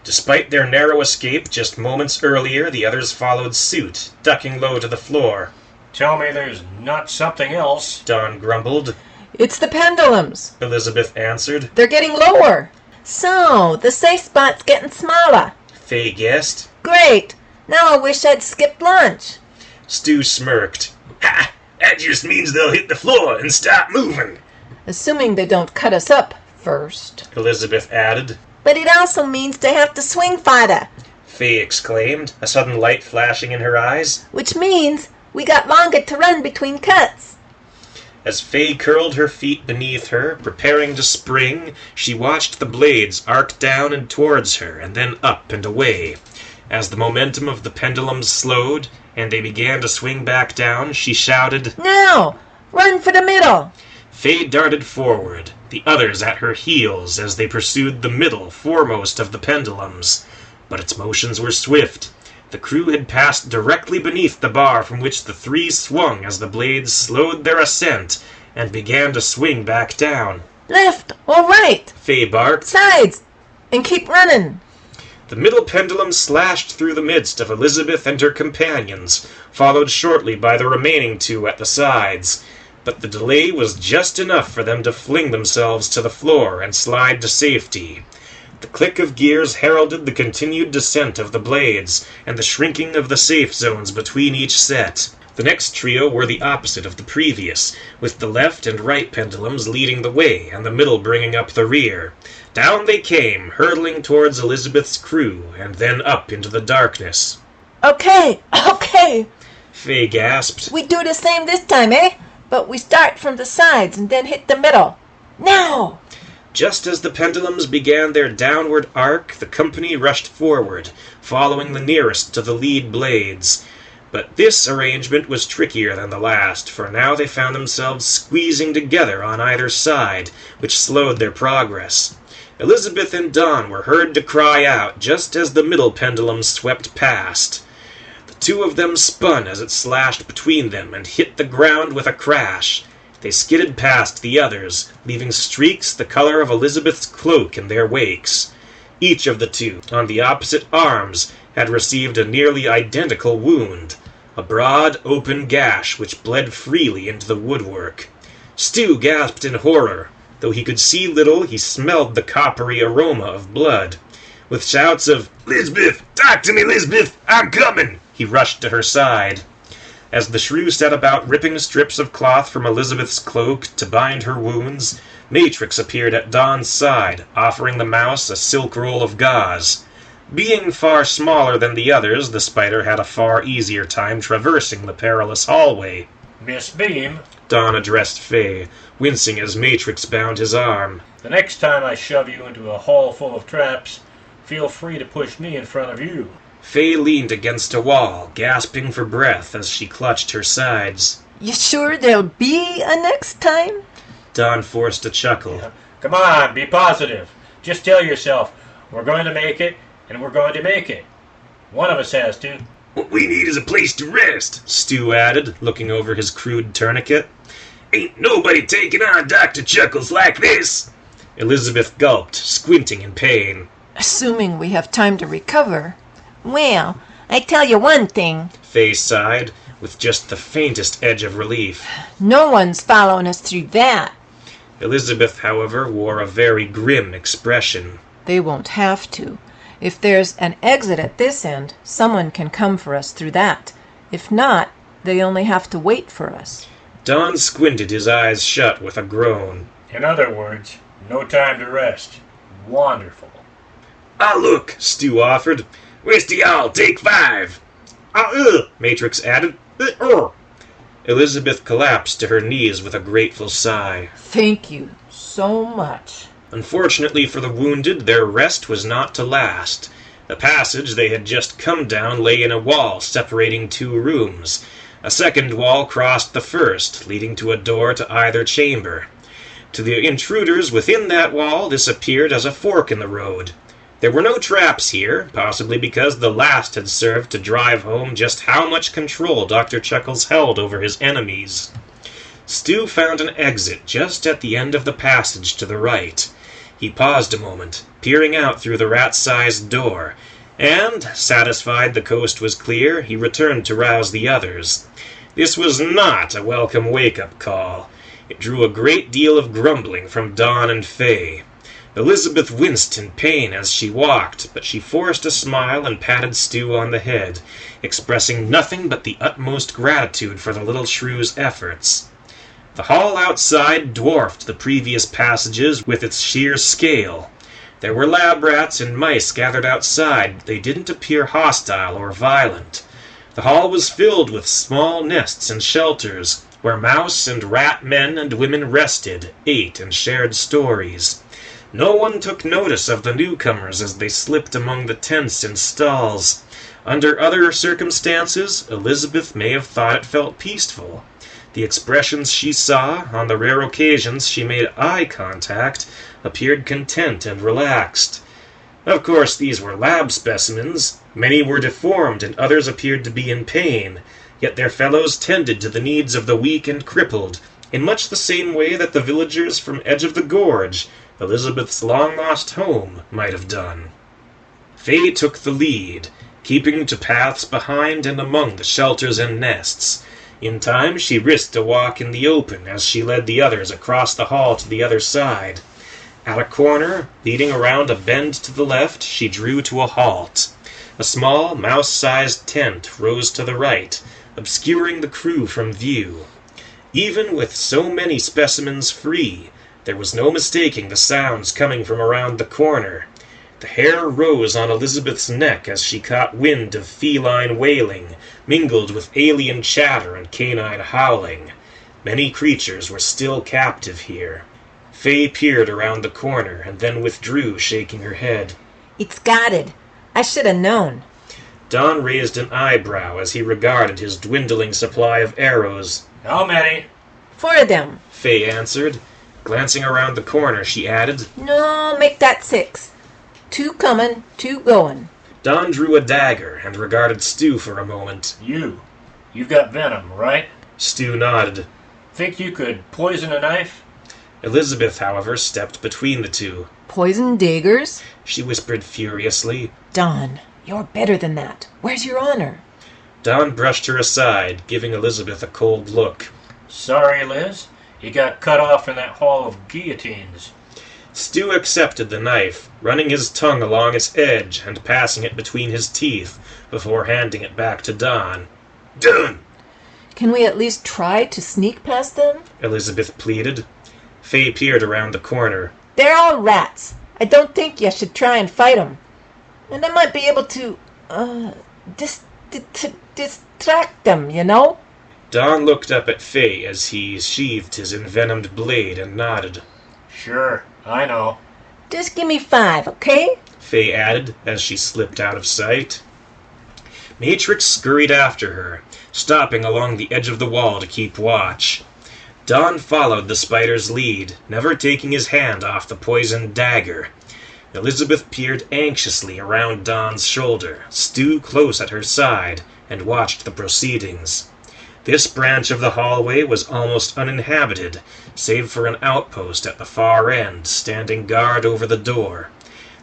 Despite their narrow escape just moments earlier, the others followed suit, ducking low to the floor. Tell me there's not something else, Don grumbled. It's the pendulums. Elizabeth answered. They're getting lower. So, the safe spot's getting smaller. Fay guessed. Great. Now I wish I'd skipped lunch. Stu smirked. "Ha! That just means they'll hit the floor and stop moving." Assuming they don't cut us up first. Elizabeth added. But it also means they have to swing farther. Fay exclaimed, a sudden light flashing in her eyes. Which means we got longer to run between cuts. As Fay curled her feet beneath her, preparing to spring, she watched the blades arc down and towards her, and then up and away. As the momentum of the pendulums slowed, and they began to swing back down, she shouted, "Now! Run for the middle!" Fay darted forward, the others at her heels as they pursued the middle foremost of the pendulums. But its motions were swift. The crew had passed directly beneath the bar from which the 3 swung as the blades slowed their ascent and began to swing back down. Left or right? Fay barked. Sides! And keep running! The middle pendulum slashed through the midst of Elizabeth and her companions, followed shortly by the remaining two at the sides. But the delay was just enough for them to fling themselves to the floor and slide to safety. The click of gears heralded the continued descent of the blades, and the shrinking of the safe zones between each set. The next trio were the opposite of the previous, with the left and right pendulums leading the way, and the middle bringing up the rear. Down they came, hurtling towards Elizabeth's crew, and then up into the darkness. Okay, Faye gasped. we do the same this time, eh? But we start from the sides and then hit the middle. Now! Just as the pendulums began their downward arc, the company rushed forward, following the nearest to the lead blades. But this arrangement was trickier than the last, for now they found themselves squeezing together on either side, which slowed their progress. Elizabeth and Dawn were heard to cry out just as the middle pendulum swept past. The two of them spun as it slashed between them and hit the ground with a crash. They skidded past the others, leaving streaks the color of Elizabeth's cloak in their wakes. Each of the two, on the opposite arms, had received a nearly identical wound, a broad, open gash which bled freely into the woodwork. Stu gasped in horror. Though he could see little, he smelled the coppery aroma of blood. With shouts of, "Lisbeth! Talk to me, Lisbeth! I'm coming!" he rushed to her side. As the shrew set about ripping strips of cloth from Elizabeth's cloak to bind her wounds, Matrix appeared at Dawn's side, offering the mouse a silk roll of gauze. Being far smaller than the others, the spider had a far easier time traversing the perilous hallway. Miss Beam, Dawn addressed Faye, wincing as Matrix bound his arm. the next time I shove you into a hall full of traps, feel free to push me in front of you. Faye leaned against a wall, gasping for breath as she clutched her sides. You sure there'll be a next time? Dawn forced a chuckle. Come on, be positive. Just tell yourself, we're going to make it, and we're going to make it. One of us has to. "What we need is a place to rest," Stu added, looking over his crude tourniquet. "Ain't nobody taking on Dr. Chuckles like this." Elizabeth gulped, squinting in pain. Assuming we have time to recover. Well, I tell you one thing. Faye sighed, with just the faintest edge of relief. No one's following us through that. Elizabeth, however, wore a very grim expression. They won't have to. If there's an exit at this end, someone can come for us through that. If not, they only have to wait for us. Don squinted his eyes shut with a groan. In other words, no time to rest. Wonderful. "Ah, look," Stu offered. "Rest of y'all, take 5. Matrix added. Elizabeth collapsed to her knees with a grateful sigh. Thank you so much. Unfortunately for the wounded, their rest was not to last. The passage they had just come down lay in a wall separating 2 rooms. A second wall crossed the first, leading to a door to either chamber. To the intruders within that wall, this appeared as a fork in the road. There were no traps here, possibly because the last had served to drive home just how much control Dr. Chuckles held over his enemies. Stu found an exit just at the end of the passage to the right. He paused a moment, peering out through the rat-sized door, and, satisfied the coast was clear, he returned to rouse the others. This was not a welcome wake-up call. It drew a great deal of grumbling from Dawn and Faye. Elizabeth winced in pain as she walked, but she forced a smile and patted Stu on the head, expressing nothing but the utmost gratitude for the little shrew's efforts. The hall outside dwarfed the previous passages with its sheer scale. There were lab rats and mice gathered outside, but they didn't appear hostile or violent. The hall was filled with small nests and shelters, where mouse and rat men and women rested, ate, and shared stories. No one took notice of the newcomers as they slipped among the tents and stalls. Under other circumstances, Elizabeth may have thought it felt peaceful. The expressions she saw, on the rare occasions she made eye contact, appeared content and relaxed. Of course, these were lab specimens. Many were deformed and others appeared to be in pain, yet their fellows tended to the needs of the weak and crippled, in much the same way that the villagers from Edge of the Gorge, Elizabeth's long-lost home, might have done. Faye took the lead, keeping to paths behind and among the shelters and nests. In time, she risked a walk in the open as she led the others across the hall to the other side. At a corner, leading around a bend to the left, she drew to a halt. A small, mouse-sized tent rose to the right, obscuring the crew from view. Even with so many specimens free, there was no mistaking the sounds coming from around the corner. The hair rose on Elizabeth's neck as she caught wind of feline wailing, mingled with alien chatter and canine howling. Many creatures were still captive here. Faye peered around the corner and then withdrew, shaking her head. It's guarded. I should have known. Don raised an eyebrow as he regarded his dwindling supply of arrows. How many? 4 of them. Faye answered. Glancing around the corner, she added, No, make that 6. 2 coming, 2 going. Don drew a dagger and regarded Stu for a moment. You've got venom, right? Stu nodded. Think you could poison a knife? Elizabeth, however, stepped between the two. Poison daggers? She whispered furiously. Don, you're better than that. Where's your honor? Don brushed her aside, giving Elizabeth a cold look. Sorry, Liz. You got cut off in that hall of guillotines. Stu accepted the knife, running his tongue along its edge and passing it between his teeth before handing it back to Don. Done! Can we at least try to sneak past them? Elizabeth pleaded. Faye peered around the corner. They're all rats. I don't think you should try and fight them. And I might be able to, distract them, you know? Don looked up at Faye as he sheathed his envenomed blade and nodded. Sure, I know. Just give me 5, okay? Faye added as she slipped out of sight. Matrix scurried after her, stopping along the edge of the wall to keep watch. Don followed the spider's lead, never taking his hand off the poisoned dagger. Elizabeth peered anxiously around Don's shoulder, Stu close at her side, and watched the proceedings. This branch of the hallway was almost uninhabited, save for an outpost at the far end, standing guard over the door.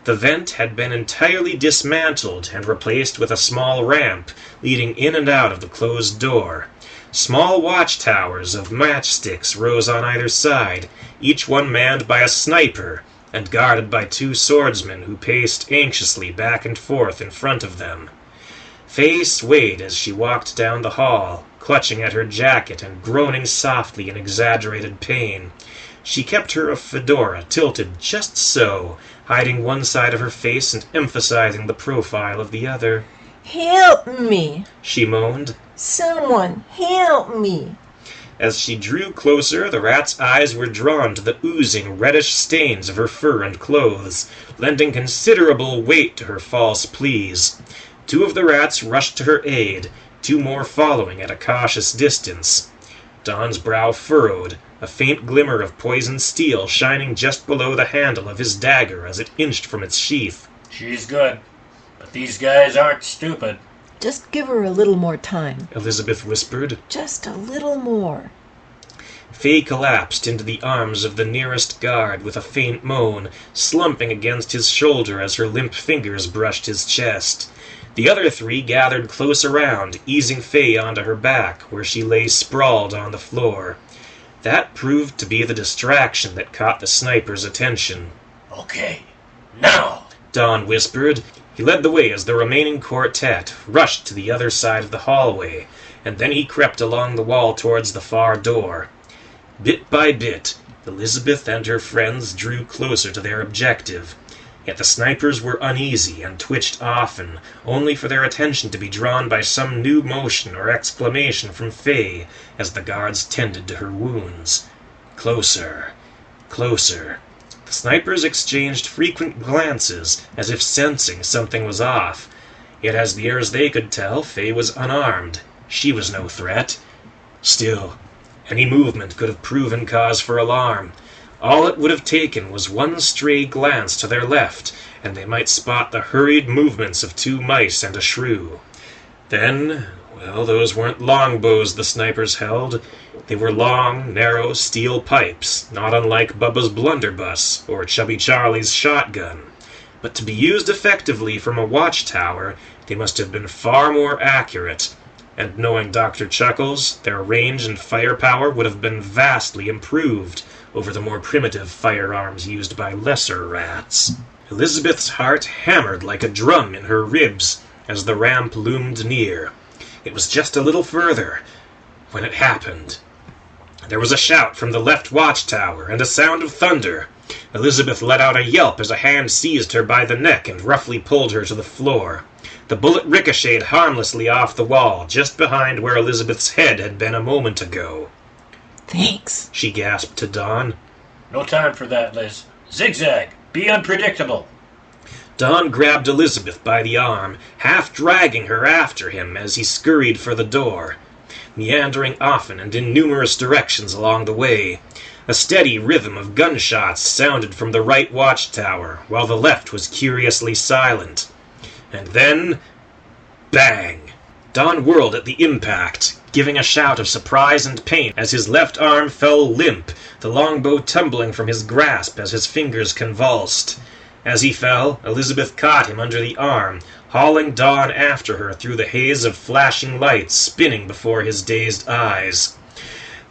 The vent had been entirely dismantled and replaced with a small ramp leading in and out of the closed door. Small watchtowers of matchsticks rose on either side, each one manned by a sniper, and guarded by 2 swordsmen who paced anxiously back and forth in front of them. Faye swayed as she walked down the hall, clutching at her jacket and groaning softly in exaggerated pain. She kept her fedora tilted just so, hiding one side of her face and emphasizing the profile of the other. Help me! She moaned. Someone, help me! As she drew closer, the rat's eyes were drawn to the oozing reddish stains of her fur and clothes, lending considerable weight to her false pleas. 2 of the rats rushed to her aid, 2 more following at a cautious distance. Don's brow furrowed, a faint glimmer of poisoned steel shining just below the handle of his dagger as it inched from its sheath. She's good, but these guys aren't stupid. Just give her a little more time. Elizabeth whispered. Just a little more. Faye collapsed into the arms of the nearest guard with a faint moan, slumping against his shoulder as her limp fingers brushed his chest. The other 3 gathered close around, easing Faye onto her back, where she lay sprawled on the floor. That proved to be the distraction that caught the sniper's attention. Okay, now! Don whispered. He led the way as the remaining quartet rushed to the other side of the hallway, and then he crept along the wall towards the far door. Bit by bit, Elizabeth and her friends drew closer to their objective. Yet the snipers were uneasy and twitched often, only for their attention to be drawn by some new motion or exclamation from Faye as the guards tended to her wounds. Closer, closer. The snipers exchanged frequent glances, as if sensing something was off. Yet as near as they could tell, Faye was unarmed. She was no threat. Still, any movement could have proven cause for alarm. All it would have taken was one stray glance to their left, and they might spot the hurried movements of 2 mice and a shrew. Then, well, those weren't longbows the snipers held. They were long, narrow steel pipes, not unlike Bubba's blunderbuss or Chubby Charlie's shotgun. but to be used effectively from a watchtower, they must have been far more accurate. And knowing Dr. Chuckles, their range and firepower would have been vastly improved over the more primitive firearms used by lesser rats. Elizabeth's heart hammered like a drum in her ribs as the ramp loomed near. It was just a little further when it happened. There was a shout from the left watchtower and a sound of thunder. Elizabeth let out a yelp as a hand seized her by the neck and roughly pulled her to the floor. The bullet ricocheted harmlessly off the wall, just behind where Elizabeth's head had been a moment ago. Thanks, she gasped to Dawn. No time for that, Liz. Zigzag. Be unpredictable. Dawn grabbed Elizabeth by the arm, half dragging her after him as he scurried for the door, meandering often and in numerous directions along the way. A steady rhythm of gunshots sounded from the right watchtower, while the left was curiously silent. And then, bang! Dawn whirled at the impact, giving a shout of surprise and pain as his left arm fell limp, the longbow tumbling from his grasp as his fingers convulsed. As he fell, Elizabeth caught him under the arm, hauling Dawn after her through the haze of flashing lights spinning before his dazed eyes.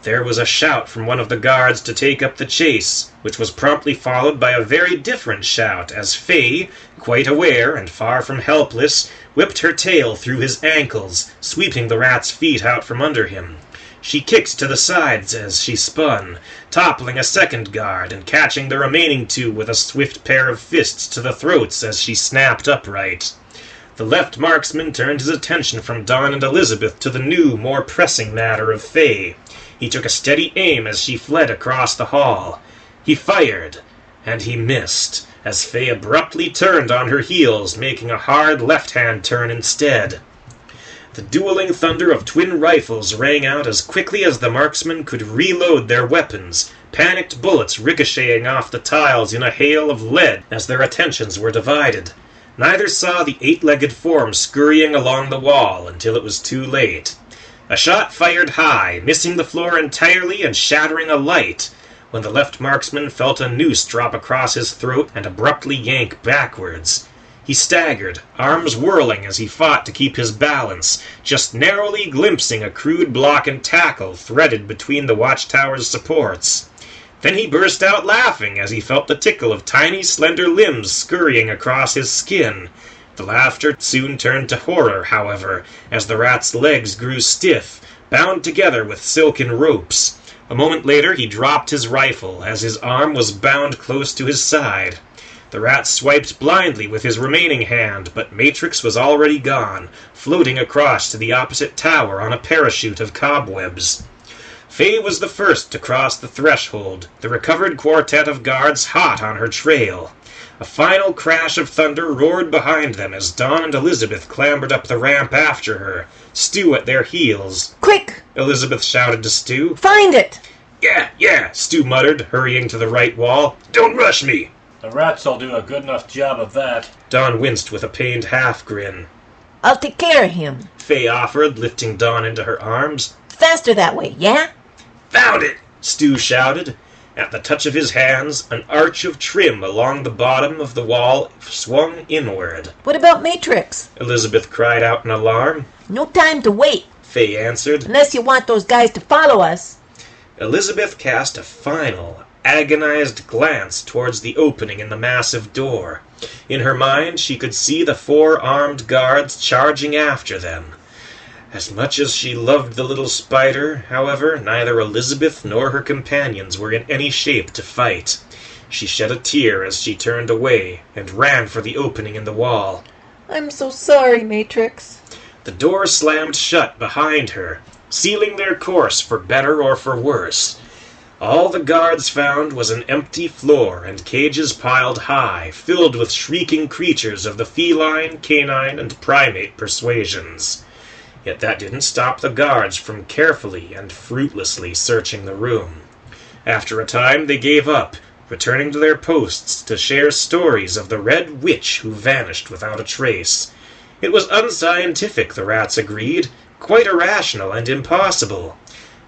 There was a shout from one of the guards to take up the chase, which was promptly followed by a very different shout as Faye, quite aware and far from helpless, whipped her tail through his ankles, sweeping the rat's feet out from under him. She kicked to the sides as she spun, toppling a second guard and catching the remaining two with a swift pair of fists to the throats as she snapped upright. The left marksman turned his attention from Dawn and Elizabeth to the new, more pressing matter of Faye. He took a steady aim as she fled across the hall. He fired, and he missed, as Faye abruptly turned on her heels, making a hard left-hand turn instead. The dueling thunder of twin rifles rang out as quickly as the marksmen could reload their weapons, panicked bullets ricocheting off the tiles in a hail of lead as their attentions were divided. Neither saw the eight-legged form scurrying along the wall until it was too late. A shot fired high, missing the floor entirely and shattering a light, when the left marksman felt a noose drop across his throat and abruptly yank backwards. He staggered, arms whirling as he fought to keep his balance, just narrowly glimpsing a crude block and tackle threaded between the watchtower's supports. Then he burst out laughing as he felt the tickle of tiny, slender limbs scurrying across his skin. The laughter soon turned to horror, however, as the rat's legs grew stiff, bound together with silken ropes. A moment later he dropped his rifle, as his arm was bound close to his side. The rat swiped blindly with his remaining hand, but Matrix was already gone, floating across to the opposite tower on a parachute of cobwebs. Faye was the first to cross the threshold, the recovered quartet of guards hot on her trail. A final crash of thunder roared behind them as Dawn and Elizabeth clambered up the ramp after her, Stu at their heels. "Quick!" Elizabeth shouted to Stu. "Find it!" Yeah, Stu muttered, hurrying to the right wall. "Don't rush me!" The rats'll do a good enough job of that. Dawn winced with a pained half-grin. "I'll take care of him," Faye offered, lifting Dawn into her arms. "Faster that way, yeah?" "Found it!" Stu shouted. At the touch of his hands, an arch of trim along the bottom of the wall swung inward. "What about Matrix?" Elizabeth cried out in alarm. "No time to wait, Faye answered. unless you want those guys to follow us." Elizabeth cast a final, agonized glance towards the opening in the massive door. In her mind, she could see the 4 armed guards charging after them. As much as she loved the little spider, however, neither Elizabeth nor her companions were in any shape to fight. She shed a tear as she turned away and ran for the opening in the wall. "I'm so sorry, Matrix." The door slammed shut behind her, sealing their course for better or for worse. All the guards found was an empty floor and cages piled high, filled with shrieking creatures of the feline, canine, and primate persuasions. Yet that didn't stop the guards from carefully and fruitlessly searching the room. After a time they gave up, returning to their posts to share stories of the Red Witch who vanished without a trace. It was unscientific, the rats agreed, quite irrational and impossible.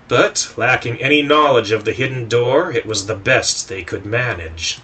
But, lacking any knowledge of the hidden door, it was the best they could manage.